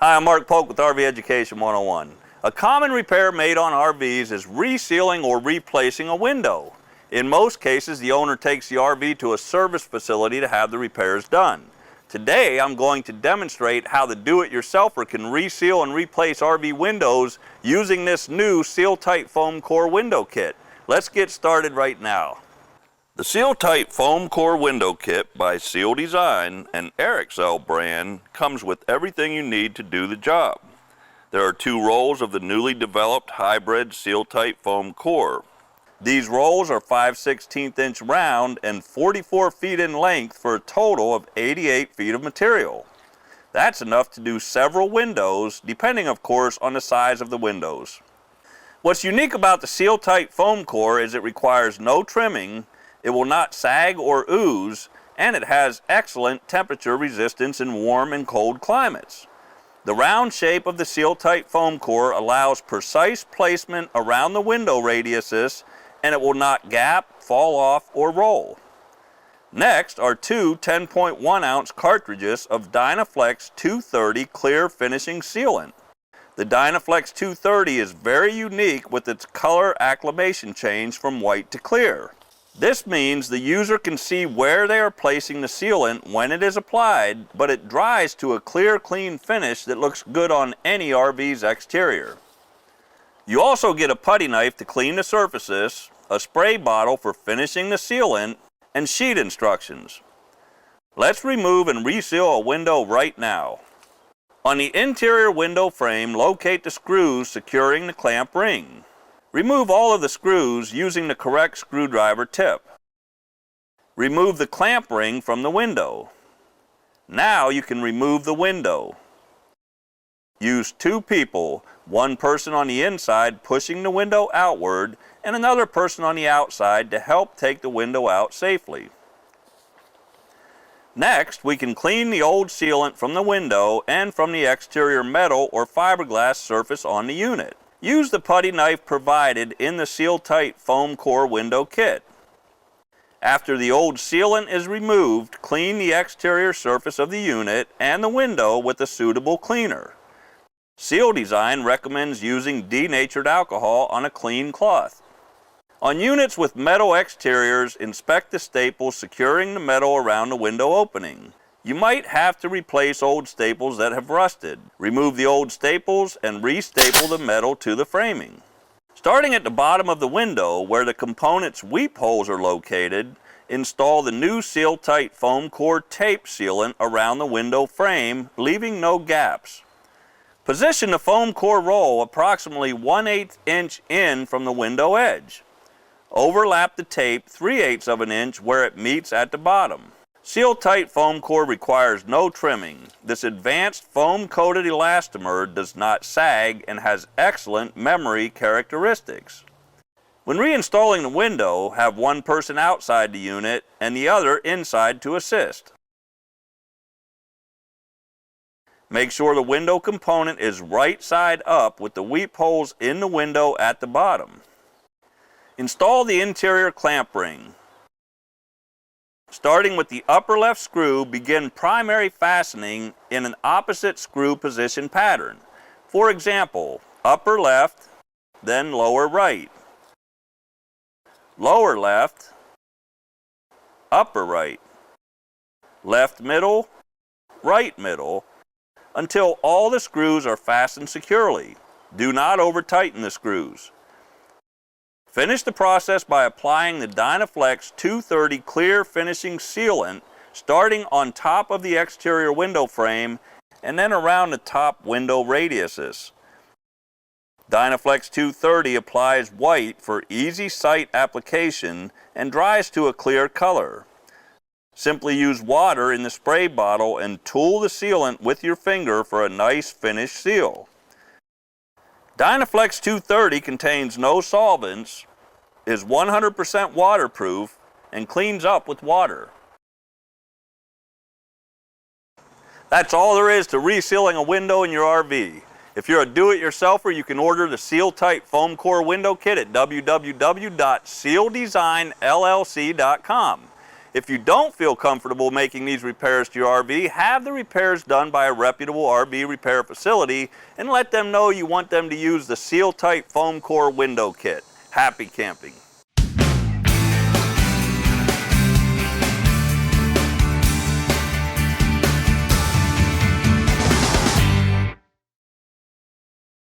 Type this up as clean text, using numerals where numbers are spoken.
Hi, I'm Mark Polk with RV Education 101. A common repair made on RVs is resealing or replacing a window. In most cases, the owner takes the RV to a service facility to have the repairs done. Today, I'm going to demonstrate how the do-it-yourselfer can reseal and replace RV windows using this new Seal-Tite Foamcore Window Kit. Let's get started right now. The Seal-Tite Foamcore Window Kit by Seal Design and Reseal brand comes with everything you need to do the job. There are 2 rolls of the newly developed hybrid Seal-Tite foam core. These rolls are 5/16 inch round and 44 feet in length for a total of 88 feet of material. That's enough to do several windows, depending of course on the size of the windows. What's unique about the Seal-Tite foam core is it requires no trimming, it will not sag or ooze, and it has excellent temperature resistance in warm and cold climates. The round shape of the Seal-Tite foam core allows precise placement around the window radiuses, and it will not gap, fall off, or roll. Next are 2 10.1 ounce cartridges of Dynaflex 230 clear finishing sealant. The Dynaflex 230 is very unique with its color acclimation change from white to clear. This means the user can see where they are placing the sealant when it is applied, but it dries to a clear, clean finish that looks good on any RV's exterior. You also get a putty knife to clean the surfaces, a spray bottle for finishing the sealant, and sheet instructions. Let's remove and reseal a window right now. On the interior window frame, locate the screws securing the clamp ring. Remove all of the screws using the correct screwdriver tip. Remove the clamp ring from the window. Now you can remove the window. Use 2 people, one person on the inside pushing the window outward and another person on the outside to help take the window out safely. Next, we can clean the old sealant from the window and from the exterior metal or fiberglass surface on the unit. Use the putty knife provided in the Seal-Tite Foamcore Window Kit. After the old sealant is removed, clean the exterior surface of the unit and the window with a suitable cleaner. Seal Design recommends using denatured alcohol on a clean cloth. On units with metal exteriors, inspect the staples securing the metal around the window opening. You might have to replace old staples that have rusted. Remove the old staples and restaple the metal to the framing. Starting at the bottom of the window, where the component's weep holes are located, install the new Seal-Tite Foamcore tape sealant around the window frame, leaving no gaps. Position the foam core roll approximately 1/8 inch in from the window edge. Overlap the tape 3/8 of an inch where it meets at the bottom. Seal-Tite foam core requires no trimming. This advanced foam-coated elastomer does not sag and has excellent memory characteristics. When reinstalling the window, have one person outside the unit and the other inside to assist. Make sure the window component is right side up with the weep holes in the window at the bottom. Install the interior clamp ring. Starting with the upper left screw, begin primary fastening in an opposite screw position pattern. For example, upper left, then lower right. Lower left, upper right. Left middle, right middle, until all the screws are fastened securely. Do not over-tighten the screws. Finish the process by applying the Dynaflex 230 clear finishing sealant, starting on top of the exterior window frame and then around the top window radiuses. Dynaflex 230 applies white for easy sight application and dries to a clear color. Simply use water in the spray bottle and tool the sealant with your finger for a nice finish seal. Dynaflex 230 contains no solvents, is 100% waterproof, and cleans up with water. That's all there is to resealing a window in your RV. If you're a do-it-yourselfer, you can order the Seal-Tite Foamcore Window Kit at www.sealdesignllc.com. If you don't feel comfortable making these repairs to your RV, have the repairs done by a reputable RV repair facility and let them know you want them to use the Seal-Tite Foamcore Window Kit. Happy camping!